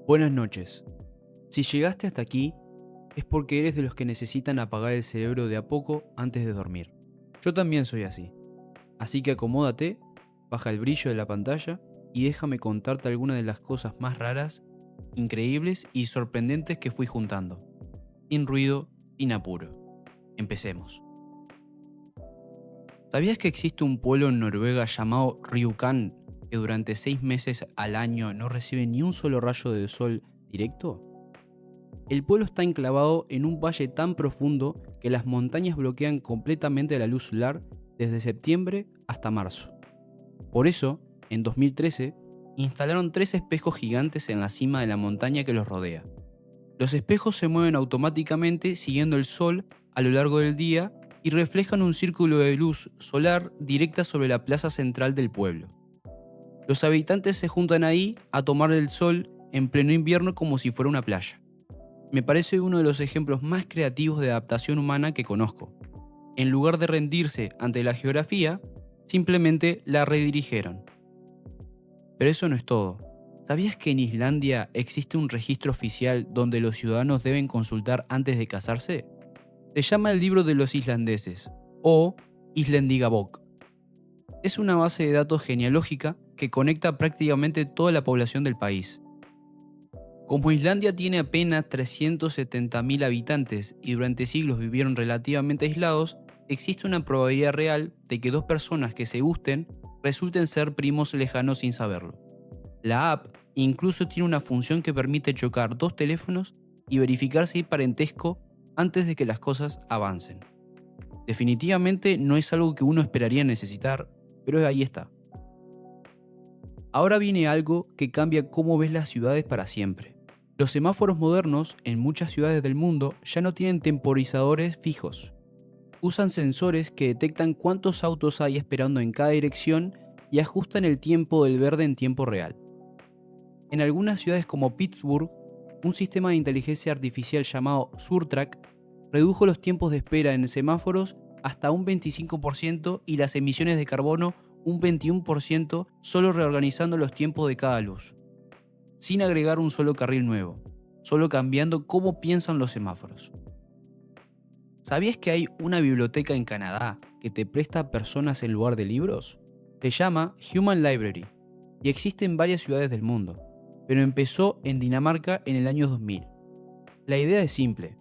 Buenas noches. Si llegaste hasta aquí, es porque eres de los que necesitan apagar el cerebro de a poco antes de dormir. Yo también soy así. Así que acomódate, baja el brillo de la pantalla y déjame contarte algunas de las cosas más raras, increíbles y sorprendentes que fui juntando. Sin ruido, sin apuro. Empecemos. ¿Sabías que existe un pueblo en Noruega llamado Rjukan que durante 6 meses al año no recibe ni un solo rayo de sol directo? El pueblo está enclavado en un valle tan profundo que las montañas bloquean completamente la luz solar desde septiembre hasta marzo. Por eso, en 2013, instalaron 3 espejos gigantes en la cima de la montaña que los rodea. Los espejos se mueven automáticamente siguiendo el sol a lo largo del día y reflejan un círculo de luz solar directa sobre la plaza central del pueblo. Los habitantes se juntan ahí a tomar el sol en pleno invierno como si fuera una playa. Me parece uno de los ejemplos más creativos de adaptación humana que conozco. En lugar de rendirse ante la geografía, simplemente la redirigieron. Pero eso no es todo. ¿Sabías que en Islandia existe un registro oficial donde los ciudadanos deben consultar antes de casarse? Se llama el Libro de los Islandeses, o Islendigabok. Es una base de datos genealógica que conecta prácticamente toda la población del país. Como Islandia tiene apenas 370.000 habitantes y durante siglos vivieron relativamente aislados, existe una probabilidad real de que dos personas que se gusten resulten ser primos lejanos sin saberlo. La app incluso tiene una función que permite chocar dos teléfonos y verificar si hay parentesco antes de que las cosas avancen. Definitivamente no es algo que uno esperaría necesitar, pero ahí está. Ahora viene algo que cambia cómo ves las ciudades para siempre. Los semáforos modernos en muchas ciudades del mundo ya no tienen temporizadores fijos. Usan sensores que detectan cuántos autos hay esperando en cada dirección y ajustan el tiempo del verde en tiempo real. En algunas ciudades como Pittsburgh, un sistema de inteligencia artificial llamado Surtrack redujo los tiempos de espera en semáforos hasta un 25% y las emisiones de carbono un 21% solo reorganizando los tiempos de cada luz, sin agregar un solo carril nuevo, solo cambiando cómo piensan los semáforos. ¿Sabías que hay una biblioteca en Canadá que te presta personas en lugar de libros? Se llama Human Library y existe en varias ciudades del mundo, pero empezó en Dinamarca en el año 2000. La idea es simple.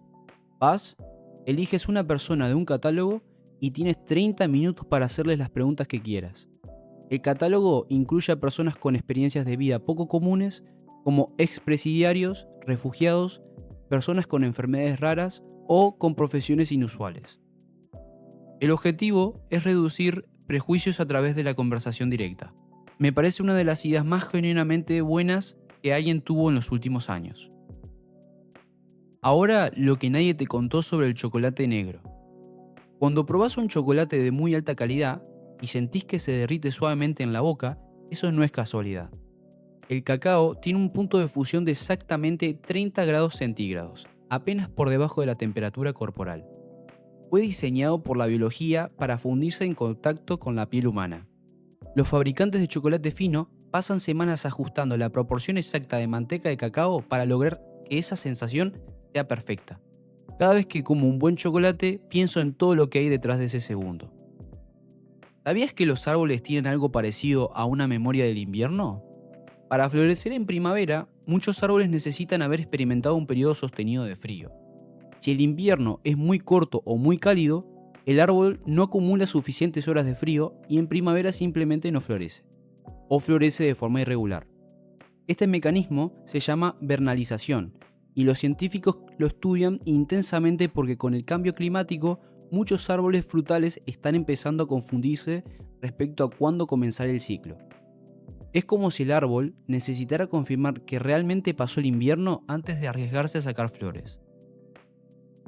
Vas, eliges una persona de un catálogo y tienes 30 minutos para hacerles las preguntas que quieras. El catálogo incluye a personas con experiencias de vida poco comunes como expresidiarios, refugiados, personas con enfermedades raras o con profesiones inusuales. El objetivo es reducir prejuicios a través de la conversación directa. Me parece una de las ideas más genuinamente buenas que alguien tuvo en los últimos años. Ahora lo que nadie te contó sobre el chocolate negro. Cuando probás un chocolate de muy alta calidad y sentís que se derrite suavemente en la boca, eso no es casualidad. El cacao tiene un punto de fusión de exactamente 30 grados centígrados, apenas por debajo de la temperatura corporal. Fue diseñado por la biología para fundirse en contacto con la piel humana. Los fabricantes de chocolate fino pasan semanas ajustando la proporción exacta de manteca de cacao para lograr que esa sensación sea perfecta. Cada vez que como un buen chocolate, pienso en todo lo que hay detrás de ese segundo. ¿Sabías que los árboles tienen algo parecido a una memoria del invierno? Para florecer en primavera, muchos árboles necesitan haber experimentado un periodo sostenido de frío. Si el invierno es muy corto o muy cálido, el árbol no acumula suficientes horas de frío y en primavera simplemente no florece, o florece de forma irregular. Este mecanismo se llama vernalización y los científicos lo estudian intensamente porque con el cambio climático muchos árboles frutales están empezando a confundirse respecto a cuándo comenzar el ciclo. Es como si el árbol necesitara confirmar que realmente pasó el invierno antes de arriesgarse a sacar flores.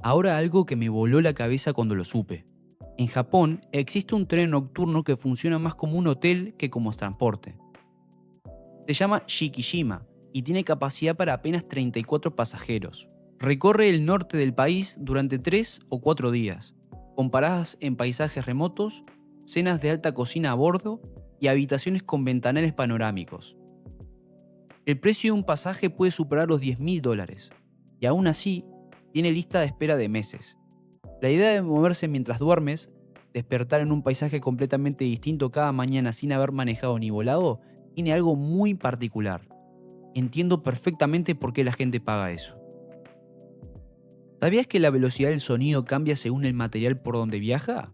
Ahora algo que me voló la cabeza cuando lo supe. En Japón existe un tren nocturno que funciona más como un hotel que como transporte. Se llama Shikishima y tiene capacidad para apenas 34 pasajeros. Recorre el norte del país durante 3 o 4 días, con paradas en paisajes remotos, cenas de alta cocina a bordo y habitaciones con ventanales panorámicos. El precio de un pasaje puede superar los $10.000 y aún así tiene lista de espera de meses. La idea de moverse mientras duermes, despertar en un paisaje completamente distinto cada mañana sin haber manejado ni volado, tiene algo muy particular. Entiendo perfectamente por qué la gente paga eso. ¿Sabías que la velocidad del sonido cambia según el material por donde viaja?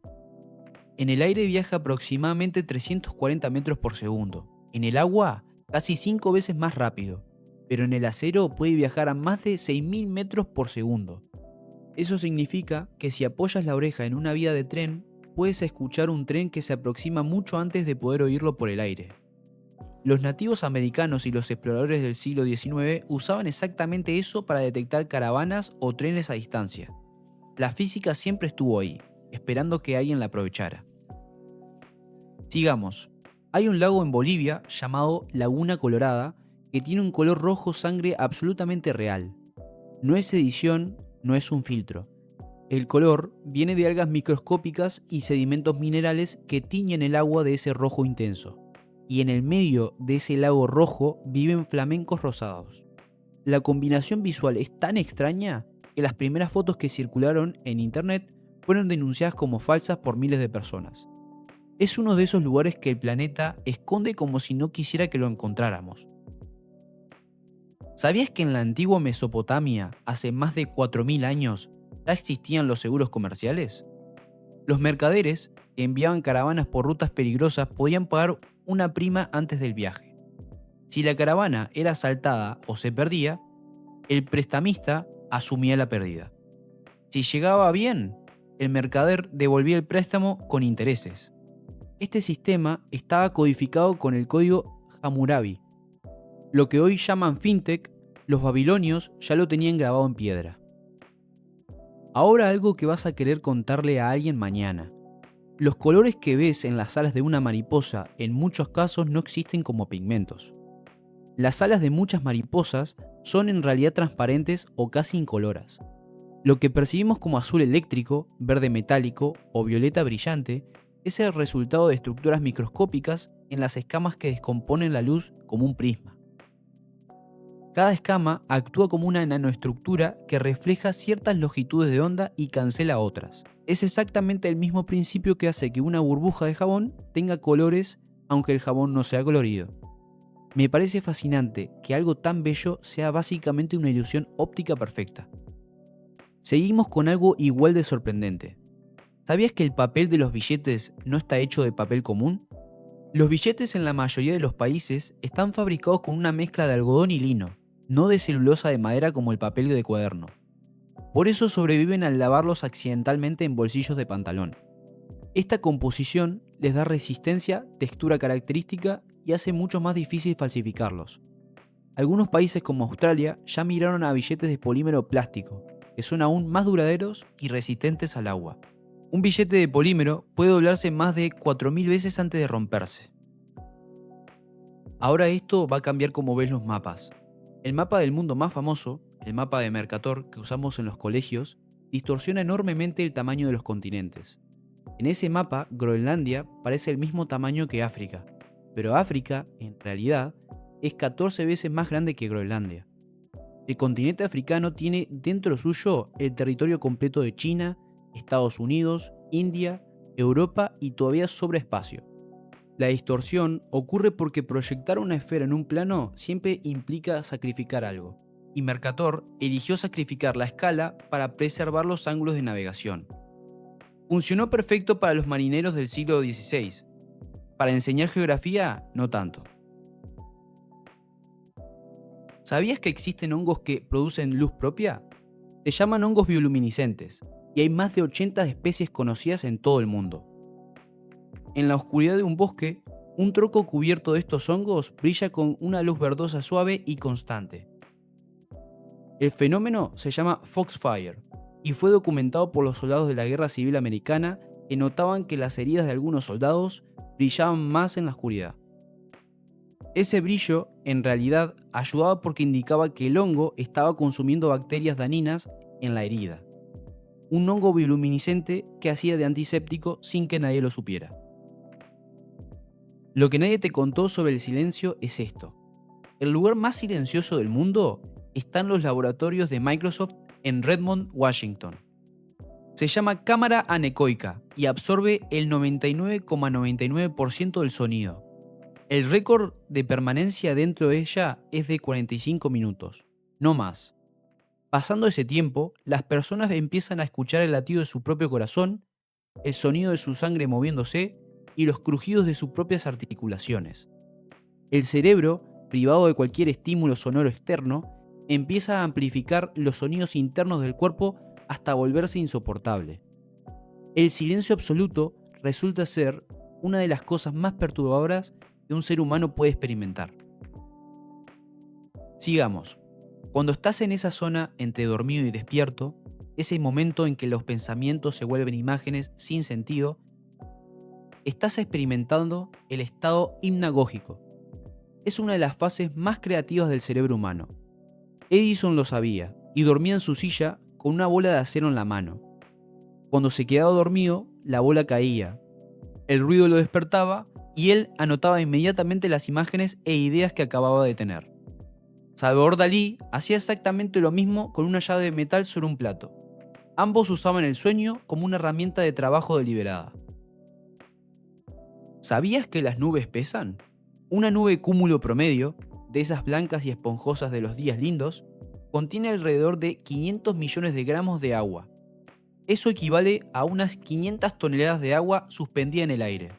En el aire viaja aproximadamente 340 metros por segundo. En el agua, casi 5 veces más rápido. Pero en el acero puede viajar a más de 6.000 metros por segundo. Eso significa que si apoyas la oreja en una vía de tren, puedes escuchar un tren que se aproxima mucho antes de poder oírlo por el aire. Los nativos americanos y los exploradores del siglo XIX usaban exactamente eso para detectar caravanas o trenes a distancia. La física siempre estuvo ahí, esperando que alguien la aprovechara. Sigamos. Hay un lago en Bolivia llamado Laguna Colorada que tiene un color rojo sangre absolutamente real. No es edición, no es un filtro. El color viene de algas microscópicas y sedimentos minerales que tiñen el agua de ese rojo intenso. Y en el medio de ese lago rojo viven flamencos rosados. La combinación visual es tan extraña que las primeras fotos que circularon en internet fueron denunciadas como falsas por miles de personas. Es uno de esos lugares que el planeta esconde como si no quisiera que lo encontráramos. ¿Sabías que en la antigua Mesopotamia, hace más de 4.000 años, ya existían los seguros comerciales? Los mercaderes, que enviaban caravanas por rutas peligrosas, podían pagar una prima antes del viaje. Si la caravana era asaltada o se perdía, el prestamista asumía la pérdida. Si llegaba bien, el mercader devolvía el préstamo con intereses. Este sistema estaba codificado con el código Hammurabi. Lo que hoy llaman fintech, los babilonios ya lo tenían grabado en piedra. Ahora algo que vas a querer contarle a alguien mañana. Los colores que ves en las alas de una mariposa en muchos casos no existen como pigmentos. Las alas de muchas mariposas son en realidad transparentes o casi incoloras. Lo que percibimos como azul eléctrico, verde metálico o violeta brillante es el resultado de estructuras microscópicas en las escamas que descomponen la luz como un prisma. Cada escama actúa como una nanoestructura que refleja ciertas longitudes de onda y cancela otras. Es exactamente el mismo principio que hace que una burbuja de jabón tenga colores aunque el jabón no sea colorido. Me parece fascinante que algo tan bello sea básicamente una ilusión óptica perfecta. Seguimos con algo igual de sorprendente. ¿Sabías que el papel de los billetes no está hecho de papel común? Los billetes en la mayoría de los países están fabricados con una mezcla de algodón y lino, no de celulosa de madera como el papel de cuaderno. Por eso sobreviven al lavarlos accidentalmente en bolsillos de pantalón. Esta composición les da resistencia, textura característica y hace mucho más difícil falsificarlos. Algunos países como Australia ya migraron a billetes de polímero plástico, que son aún más duraderos y resistentes al agua. Un billete de polímero puede doblarse más de 4.000 veces antes de romperse. Ahora esto va a cambiar cómo ves los mapas. El mapa del mundo más famoso, el mapa de Mercator que usamos en los colegios, distorsiona enormemente el tamaño de los continentes. En ese mapa, Groenlandia parece el mismo tamaño que África, pero África, en realidad, es 14 veces más grande que Groenlandia. El continente africano tiene dentro suyo el territorio completo de China, Estados Unidos, India, Europa y todavía sobra espacio. La distorsión ocurre porque proyectar una esfera en un plano siempre implica sacrificar algo, y Mercator eligió sacrificar la escala para preservar los ángulos de navegación. Funcionó perfecto para los marineros del siglo XVI. Para enseñar geografía, no tanto. ¿Sabías que existen hongos que producen luz propia? Se llaman hongos bioluminiscentes, y hay más de 80 especies conocidas en todo el mundo. En la oscuridad de un bosque, un tronco cubierto de estos hongos brilla con una luz verdosa suave y constante. El fenómeno se llama Foxfire y fue documentado por los soldados de la Guerra Civil Americana que notaban que las heridas de algunos soldados brillaban más en la oscuridad. Ese brillo, en realidad, ayudaba porque indicaba que el hongo estaba consumiendo bacterias dañinas en la herida. Un hongo bioluminiscente que hacía de antiséptico sin que nadie lo supiera. Lo que nadie te contó sobre el silencio es esto. El lugar más silencioso del mundo está en los laboratorios de Microsoft en Redmond, Washington. Se llama cámara anecoica y absorbe el 99,99% del sonido. El récord de permanencia dentro de ella es de 45 minutos, no más. Pasando ese tiempo, las personas empiezan a escuchar el latido de su propio corazón, el sonido de su sangre moviéndose y los crujidos de sus propias articulaciones. El cerebro, privado de cualquier estímulo sonoro externo, empieza a amplificar los sonidos internos del cuerpo hasta volverse insoportable. El silencio absoluto resulta ser una de las cosas más perturbadoras que un ser humano puede experimentar. Sigamos. Cuando estás en esa zona entre dormido y despierto, ese momento en que los pensamientos se vuelven imágenes sin sentido, estás experimentando el estado hipnagógico. Es una de las fases más creativas del cerebro humano. Edison lo sabía y dormía en su silla con una bola de acero en la mano. Cuando se quedaba dormido, la bola caía. El ruido lo despertaba y él anotaba inmediatamente las imágenes e ideas que acababa de tener. Salvador Dalí hacía exactamente lo mismo con una llave de metal sobre un plato. Ambos usaban el sueño como una herramienta de trabajo deliberada. ¿Sabías que las nubes pesan? Una nube cúmulo promedio, de esas blancas y esponjosas de los días lindos, contiene alrededor de 500 millones de gramos de agua. Eso equivale a unas 500 toneladas de agua suspendida en el aire.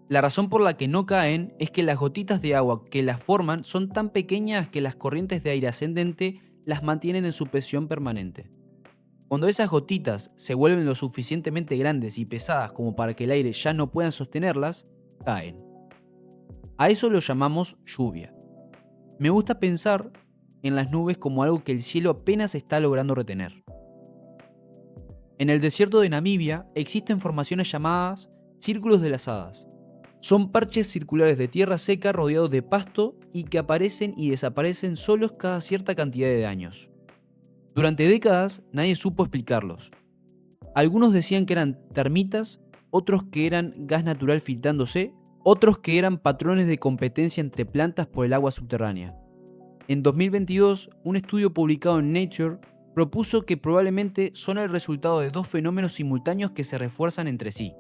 La razón por la que no caen es que las gotitas de agua que las forman son tan pequeñas que las corrientes de aire ascendente las mantienen en su presión permanente. Cuando esas gotitas se vuelven lo suficientemente grandes y pesadas como para que el aire ya no pueda sostenerlas, caen. A eso lo llamamos lluvia. Me gusta pensar en las nubes como algo que el cielo apenas está logrando retener. En el desierto de Namibia existen formaciones llamadas círculos de las hadas. Son parches circulares de tierra seca rodeados de pasto y que aparecen y desaparecen solos cada cierta cantidad de años. Durante décadas nadie supo explicarlos. Algunos decían que eran termitas, otros que eran gas natural filtrándose, otros que eran patrones de competencia entre plantas por el agua subterránea. En 2022, un estudio publicado en Nature propuso que probablemente son el resultado de dos fenómenos simultáneos que se refuerzan entre sí.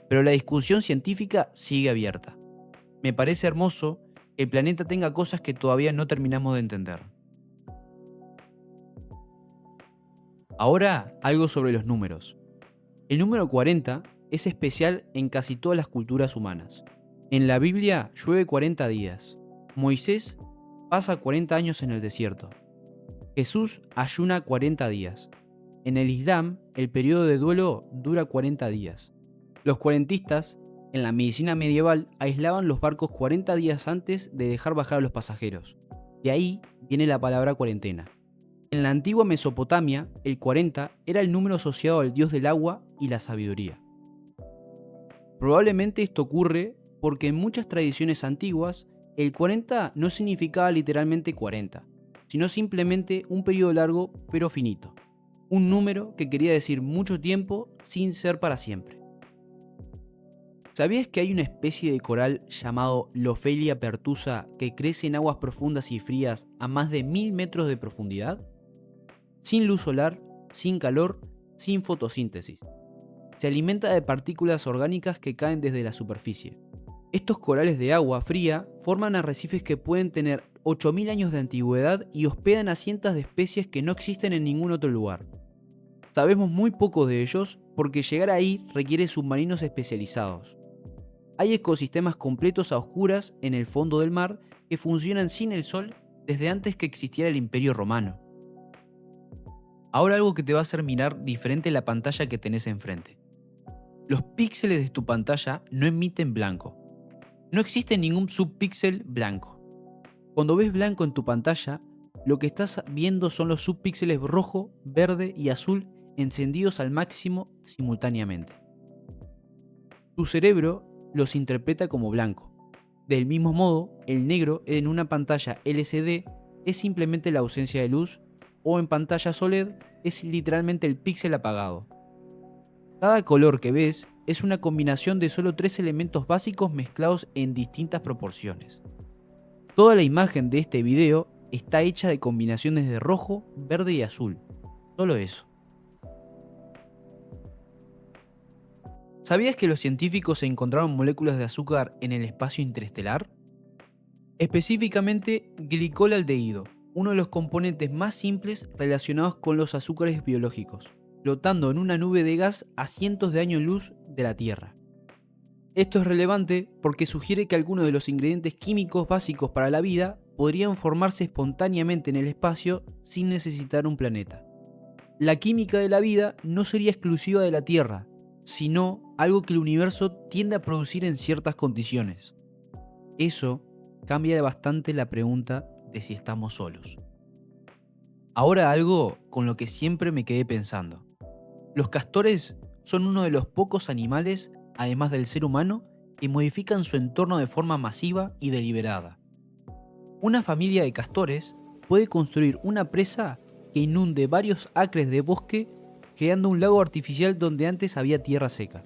Pero la discusión científica sigue abierta. Me parece hermoso que el planeta tenga cosas que todavía no terminamos de entender. Ahora, algo sobre los números. El número 40 es especial en casi todas las culturas humanas. En la Biblia llueve 40 días. Moisés pasa 40 años en el desierto. Jesús ayuna 40 días. En el Islam, el periodo de duelo dura 40 días. Los cuarentistas, en la medicina medieval, aislaban los barcos 40 días antes de dejar bajar a los pasajeros. De ahí viene la palabra cuarentena. En la antigua Mesopotamia, el 40 era el número asociado al dios del agua y la sabiduría. Probablemente esto ocurre porque en muchas tradiciones antiguas, el 40 no significaba literalmente 40, sino simplemente un periodo largo pero finito. Un número que quería decir mucho tiempo sin ser para siempre. ¿Sabías que hay una especie de coral llamado Lofelia pertusa que crece en aguas profundas y frías a más de 1000 metros de profundidad? Sin luz solar, sin calor, sin fotosíntesis. Se alimenta de partículas orgánicas que caen desde la superficie. Estos corales de agua fría forman arrecifes que pueden tener 8000 años de antigüedad y hospedan a cientos de especies que no existen en ningún otro lugar. Sabemos muy poco de ellos porque llegar ahí requiere submarinos especializados. Hay ecosistemas completos a oscuras en el fondo del mar que funcionan sin el sol desde antes que existiera el Imperio Romano. Ahora algo que te va a hacer mirar diferente la pantalla que tenés enfrente. Los píxeles de tu pantalla no emiten blanco. No existe ningún subpíxel blanco. Cuando ves blanco en tu pantalla, lo que estás viendo son los subpíxeles rojo, verde y azul encendidos al máximo simultáneamente. Tu cerebro los interpreta como blanco. Del mismo modo, el negro en una pantalla LCD es simplemente la ausencia de luz, o en pantallas OLED es literalmente el píxel apagado. Cada color que ves es una combinación de solo 3 elementos básicos mezclados en distintas proporciones. Toda la imagen de este video está hecha de combinaciones de rojo, verde y azul. Solo eso. ¿Sabías que los científicos encontraron moléculas de azúcar en el espacio interestelar? Específicamente glicolaldehído, uno de los componentes más simples relacionados con los azúcares biológicos, flotando en una nube de gas a cientos de años luz de la Tierra. Esto es relevante porque sugiere que algunos de los ingredientes químicos básicos para la vida podrían formarse espontáneamente en el espacio sin necesitar un planeta. La química de la vida no sería exclusiva de la Tierra, sino algo que el universo tiende a producir en ciertas condiciones. Eso cambia bastante la pregunta de si estamos solos. Ahora algo con lo que siempre me quedé pensando. Los castores son uno de los pocos animales, además del ser humano, que modifican su entorno de forma masiva y deliberada. Una familia de castores puede construir una presa que inunde varios acres de bosque, creando un lago artificial donde antes había tierra seca.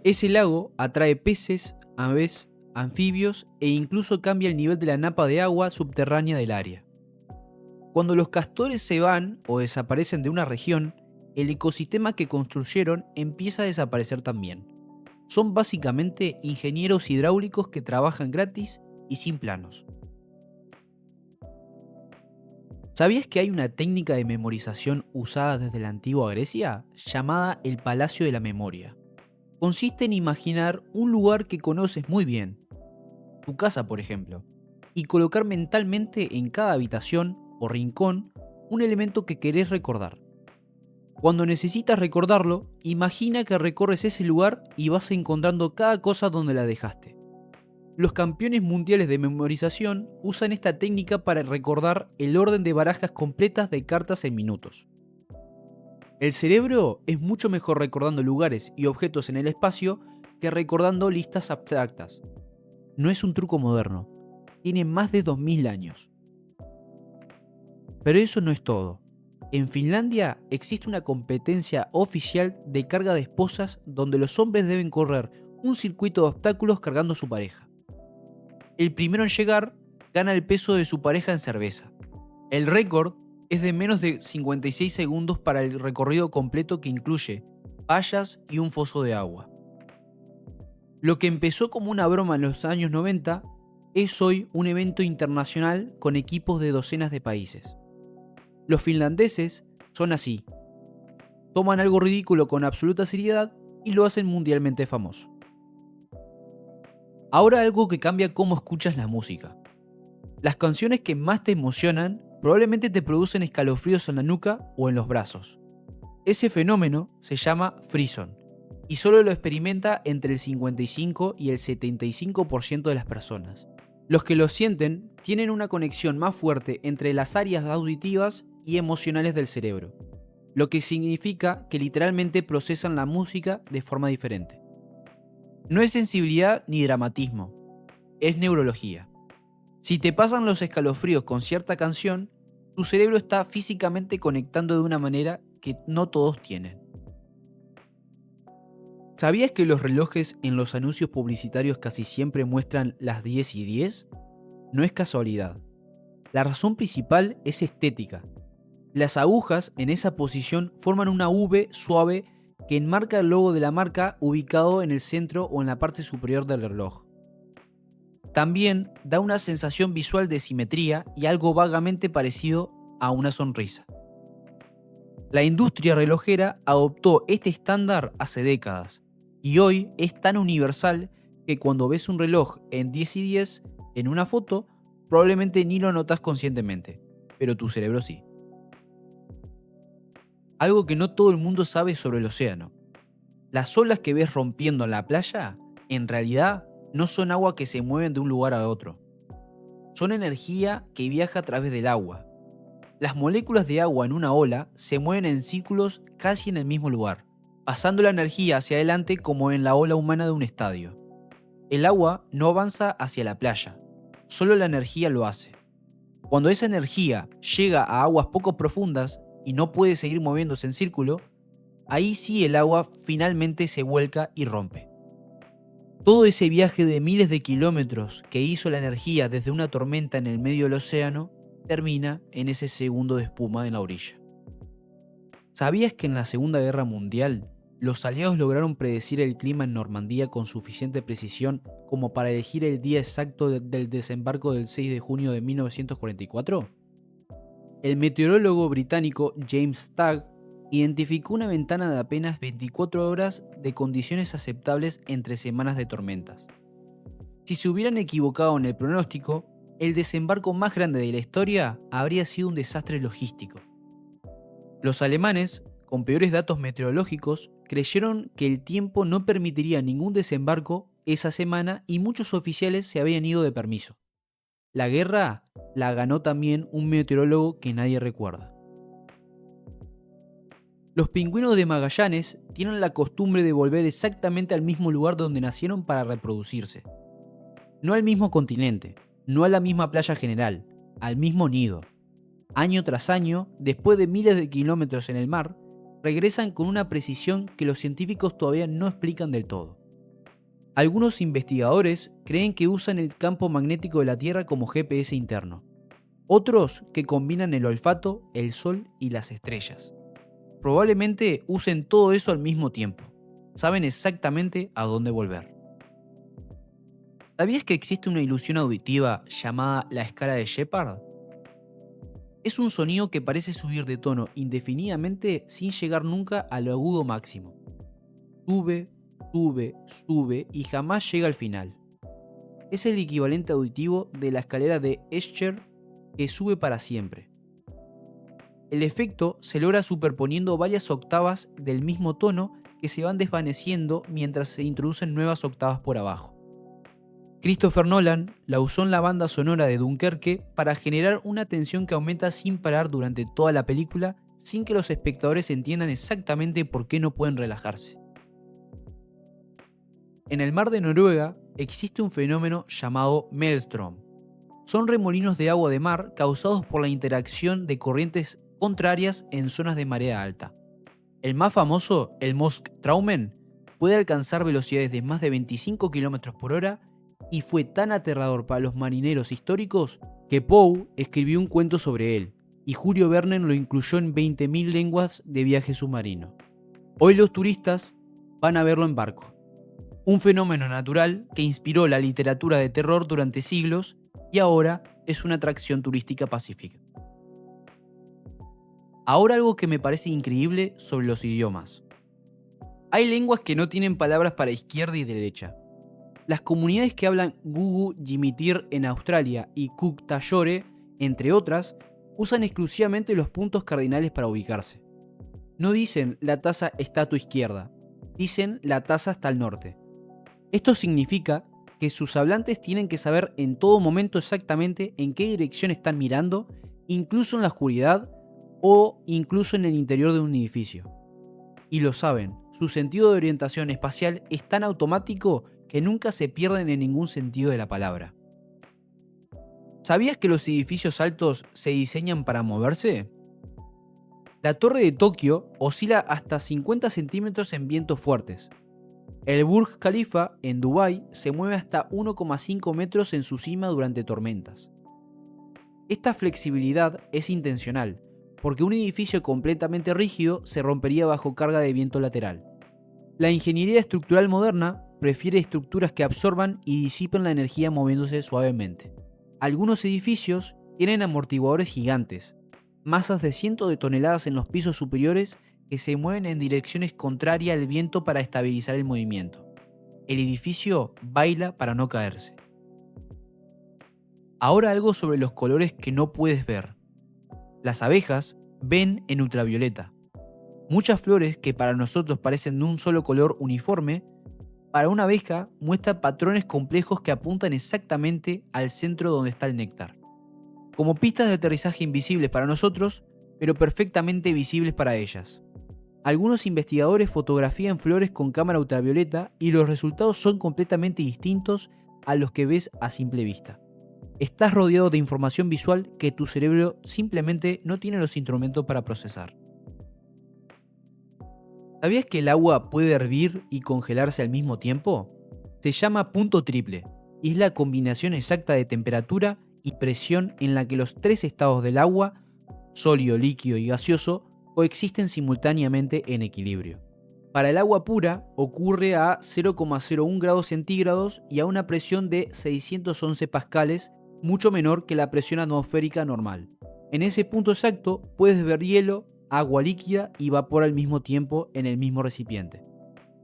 Ese lago atrae peces, aves, anfibios e incluso cambia el nivel de la napa de agua subterránea del área. Cuando los castores se van o desaparecen de una región, el ecosistema que construyeron empieza a desaparecer también. Son básicamente ingenieros hidráulicos que trabajan gratis y sin planos. ¿Sabías que hay una técnica de memorización usada desde la antigua Grecia llamada el Palacio de la Memoria? Consiste en imaginar un lugar que conoces muy bien, tu casa por ejemplo, y colocar mentalmente en cada habitación o rincón un elemento que querés recordar. Cuando necesitas recordarlo, imagina que recorres ese lugar y vas encontrando cada cosa donde la dejaste. Los campeones mundiales de memorización usan esta técnica para recordar el orden de barajas completas de cartas en minutos. El cerebro es mucho mejor recordando lugares y objetos en el espacio que recordando listas abstractas. No es un truco moderno, tiene más de 2000 años. Pero eso no es todo. En Finlandia existe una competencia oficial de carga de esposas donde los hombres deben correr un circuito de obstáculos cargando a su pareja. El primero en llegar gana el peso de su pareja en cerveza. El récord es de menos de 56 segundos para el recorrido completo que incluye vallas y un foso de agua. Lo que empezó como una broma en los años 90 es hoy un evento internacional con equipos de docenas de países. Los finlandeses son así. Toman algo ridículo con absoluta seriedad y lo hacen mundialmente famoso. Ahora algo que cambia cómo escuchas la música. Las canciones que más te emocionan probablemente te producen escalofríos en la nuca o en los brazos. Ese fenómeno se llama frisson y solo lo experimenta entre el 55 y el 75% de las personas. Los que lo sienten tienen una conexión más fuerte entre las áreas auditivas y emocionales del cerebro, lo que significa que literalmente procesan la música de forma diferente. No es sensibilidad ni dramatismo, es neurología. Si te pasan los escalofríos con cierta canción, tu cerebro está físicamente conectando de una manera que no todos tienen. ¿Sabías que los relojes en los anuncios publicitarios casi siempre muestran las 10:10? No es casualidad. La razón principal es estética. Las agujas en esa posición forman una V suave que enmarca el logo de la marca ubicado en el centro o en la parte superior del reloj. También da una sensación visual de simetría y algo vagamente parecido a una sonrisa. La industria relojera adoptó este estándar hace décadas y hoy es tan universal que cuando ves un reloj en 10:10 en una foto, probablemente ni lo notas conscientemente, pero tu cerebro sí. Algo que no todo el mundo sabe sobre el océano. Las olas que ves rompiendo en la playa, en realidad no son agua que se mueven de un lugar a otro. Son energía que viaja a través del agua. Las moléculas de agua en una ola se mueven en círculos casi en el mismo lugar, pasando la energía hacia adelante como en la ola humana de un estadio. El agua no avanza hacia la playa, solo la energía lo hace. Cuando esa energía llega a aguas poco profundas y no puede seguir moviéndose en círculo, ahí sí el agua finalmente se vuelca y rompe. Todo ese viaje de miles de kilómetros que hizo la energía desde una tormenta en el medio del océano termina en ese segundo de espuma en la orilla. ¿Sabías que en la Segunda Guerra Mundial los aliados lograron predecir el clima en Normandía con suficiente precisión como para elegir el día exacto del desembarco del 6 de junio de 1944? El meteorólogo británico James Tagg identificó una ventana de apenas 24 horas de condiciones aceptables entre semanas de tormentas. Si se hubieran equivocado en el pronóstico, el desembarco más grande de la historia habría sido un desastre logístico. Los alemanes, con peores datos meteorológicos, creyeron que el tiempo no permitiría ningún desembarco esa semana y muchos oficiales se habían ido de permiso. La guerra la ganó también un meteorólogo que nadie recuerda. Los pingüinos de Magallanes tienen la costumbre de volver exactamente al mismo lugar donde nacieron para reproducirse. No al mismo continente, no a la misma playa general, al mismo nido. Año tras año, después de miles de kilómetros en el mar, regresan con una precisión que los científicos todavía no explican del todo. Algunos investigadores creen que usan el campo magnético de la Tierra como GPS interno. Otros que combinan el olfato, el sol y las estrellas. Probablemente usen todo eso al mismo tiempo. Saben exactamente a dónde volver. ¿Sabías que existe una ilusión auditiva llamada la escala de Shepard? Es un sonido que parece subir de tono indefinidamente sin llegar nunca a lo agudo máximo. Sube, sube, sube y jamás llega al final. Es el equivalente auditivo de la escalera de Escher que sube para siempre. El efecto se logra superponiendo varias octavas del mismo tono que se van desvaneciendo mientras se introducen nuevas octavas por abajo. Christopher Nolan la usó en la banda sonora de Dunkerque para generar una tensión que aumenta sin parar durante toda la película sin que los espectadores entiendan exactamente por qué no pueden relajarse. En el mar de Noruega existe un fenómeno llamado Maelstrom. Son remolinos de agua de mar causados por la interacción de corrientes contrarias en zonas de marea alta. El más famoso, el Moskstraumen, puede alcanzar velocidades de más de 25 km por hora y fue tan aterrador para los marineros históricos que Poe escribió un cuento sobre él y Julio Verne lo incluyó en 20.000 lenguas de viaje submarino. Hoy los turistas van a verlo en barco. Un fenómeno natural que inspiró la literatura de terror durante siglos y ahora es una atracción turística pacífica. Ahora algo que me parece increíble sobre los idiomas. Hay lenguas que no tienen palabras para izquierda y derecha. Las comunidades que hablan Gugu Yimitir en Australia y Kuuk-Tayore, entre otras, usan exclusivamente los puntos cardinales para ubicarse. No dicen la taza está a tu izquierda, dicen la taza está al norte. Esto significa que sus hablantes tienen que saber en todo momento exactamente en qué dirección están mirando, incluso en la oscuridad o incluso en el interior de un edificio. Y lo saben, su sentido de orientación espacial es tan automático que nunca se pierden en ningún sentido de la palabra. ¿Sabías que los edificios altos se diseñan para moverse? La torre de Tokio oscila hasta 50 centímetros en vientos fuertes. El Burj Khalifa en Dubái se mueve hasta 1,5 metros en su cima durante tormentas. Esta flexibilidad es intencional, porque un edificio completamente rígido se rompería bajo carga de viento lateral. La ingeniería estructural moderna prefiere estructuras que absorban y disipen la energía moviéndose suavemente. Algunos edificios tienen amortiguadores gigantes, masas de cientos de toneladas en los pisos superiores que se mueven en direcciones contrarias al viento para estabilizar el movimiento. El edificio baila para no caerse. Ahora algo sobre los colores que no puedes ver. Las abejas ven en ultravioleta. Muchas flores que para nosotros parecen de un solo color uniforme, para una abeja muestran patrones complejos que apuntan exactamente al centro donde está el néctar. Como pistas de aterrizaje invisibles para nosotros, pero perfectamente visibles para ellas. Algunos investigadores fotografían flores con cámara ultravioleta y los resultados son completamente distintos a los que ves a simple vista. Estás rodeado de información visual que tu cerebro simplemente no tiene los instrumentos para procesar. ¿Sabías que el agua puede hervir y congelarse al mismo tiempo? Se llama punto triple y es la combinación exacta de temperatura y presión en la que los tres estados del agua, sólido, líquido y gaseoso, coexisten simultáneamente en equilibrio. Para el agua pura ocurre a 0,01 grados centígrados y a una presión de 611 pascales, mucho menor que la presión atmosférica normal. En ese punto exacto puedes ver hielo, agua líquida y vapor al mismo tiempo en el mismo recipiente.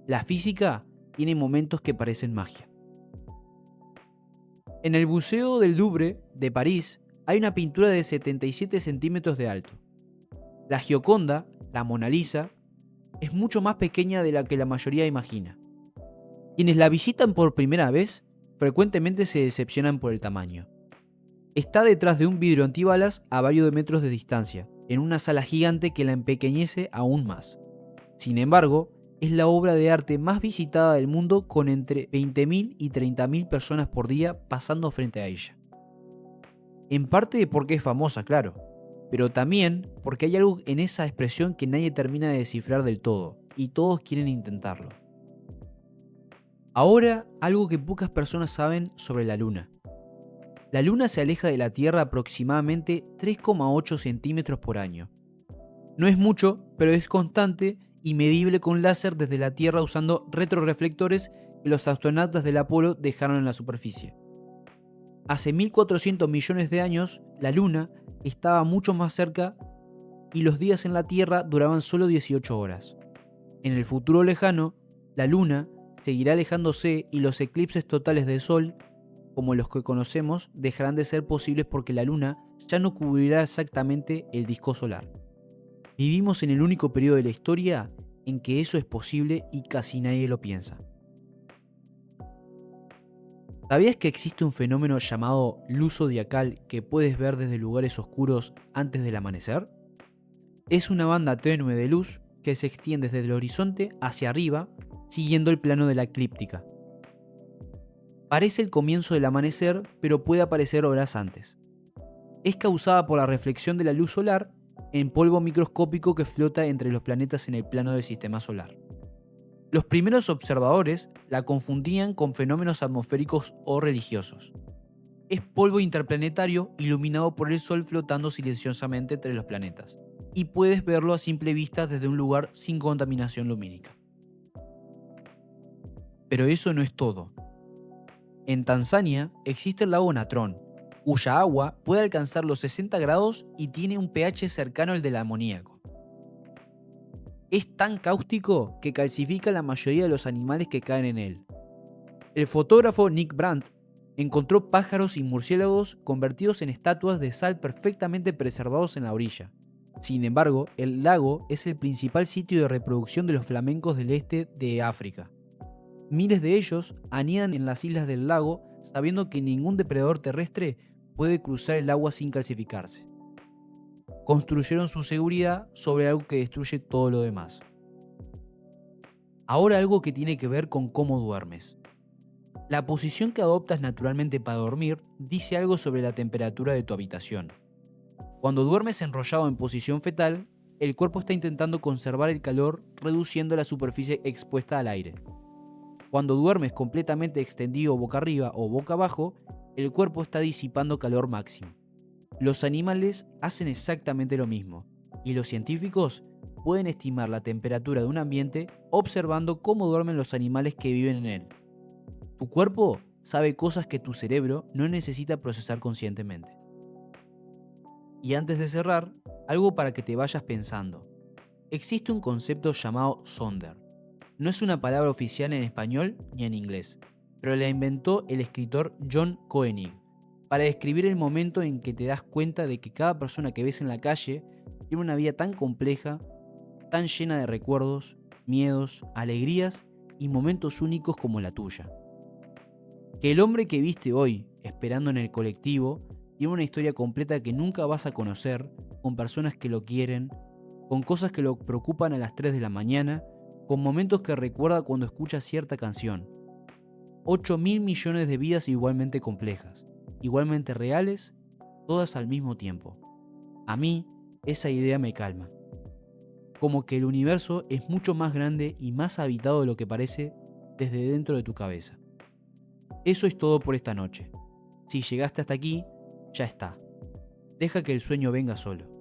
La física tiene momentos que parecen magia. En el Museo del Louvre de París hay una pintura de 77 centímetros de alto. La Gioconda, la Mona Lisa, es mucho más pequeña de la que la mayoría imagina. Quienes la visitan por primera vez frecuentemente se decepcionan por el tamaño. Está detrás de un vidrio antibalas a varios metros de distancia, en una sala gigante que la empequeñece aún más. Sin embargo, es la obra de arte más visitada del mundo, con entre 20.000 y 30.000 personas por día pasando frente a ella. En parte porque es famosa, claro, pero también porque hay algo en esa expresión que nadie termina de descifrar del todo, y todos quieren intentarlo. Ahora, algo que pocas personas saben sobre la Luna. La Luna se aleja de la Tierra aproximadamente 3,8 centímetros por año. No es mucho, pero es constante y medible con láser desde la Tierra usando retroreflectores que los astronautas del Apolo dejaron en la superficie. Hace 1.400 millones de años, la Luna estaba mucho más cerca y los días en la Tierra duraban solo 18 horas. En el futuro lejano, la Luna seguirá alejándose y los eclipses totales del Sol, como los que conocemos, dejarán de ser posibles porque la Luna ya no cubrirá exactamente el disco solar. Vivimos en el único periodo de la historia en que eso es posible y casi nadie lo piensa. ¿Sabías que existe un fenómeno llamado luz zodiacal que puedes ver desde lugares oscuros antes del amanecer? Es una banda tenue de luz que se extiende desde el horizonte hacia arriba, siguiendo el plano de la eclíptica. Parece el comienzo del amanecer, pero puede aparecer horas antes. Es causada por la reflexión de la luz solar en polvo microscópico que flota entre los planetas en el plano del sistema solar. Los primeros observadores la confundían con fenómenos atmosféricos o religiosos. Es polvo interplanetario iluminado por el Sol flotando silenciosamente entre los planetas, y puedes verlo a simple vista desde un lugar sin contaminación lumínica. Pero eso no es todo. En Tanzania existe el lago Natron, cuya agua puede alcanzar los 60 grados y tiene un pH cercano al del amoníaco. Es tan cáustico que calcifica la mayoría de los animales que caen en él. El fotógrafo Nick Brandt encontró pájaros y murciélagos convertidos en estatuas de sal perfectamente preservados en la orilla. Sin embargo, el lago es el principal sitio de reproducción de los flamencos del este de África. Miles de ellos anidan en las islas del lago sabiendo que ningún depredador terrestre puede cruzar el agua sin calcificarse. Construyeron su seguridad sobre algo que destruye todo lo demás. Ahora algo que tiene que ver con cómo duermes. La posición que adoptas naturalmente para dormir dice algo sobre la temperatura de tu habitación. Cuando duermes enrollado en posición fetal, el cuerpo está intentando conservar el calor reduciendo la superficie expuesta al aire. Cuando duermes completamente extendido boca arriba o boca abajo, el cuerpo está disipando calor máximo. Los animales hacen exactamente lo mismo, y los científicos pueden estimar la temperatura de un ambiente observando cómo duermen los animales que viven en él. Tu cuerpo sabe cosas que tu cerebro no necesita procesar conscientemente. Y antes de cerrar, algo para que te vayas pensando. Existe un concepto llamado Sonder. No es una palabra oficial en español ni en inglés, pero la inventó el escritor John Koenig para describir el momento en que te das cuenta de que cada persona que ves en la calle tiene una vida tan compleja, tan llena de recuerdos, miedos, alegrías y momentos únicos como la tuya. Que el hombre que viste hoy, esperando en el colectivo, tiene una historia completa que nunca vas a conocer, con personas que lo quieren, con cosas que lo preocupan a las 3 de la mañana, con momentos que recuerda cuando escucha cierta canción. 8.000 millones de vidas igualmente complejas, igualmente reales, todas al mismo tiempo. A mí, esa idea me calma. Como que el universo es mucho más grande y más habitado de lo que parece desde dentro de tu cabeza. Eso es todo por esta noche. Si llegaste hasta aquí, ya está. Deja que el sueño venga solo.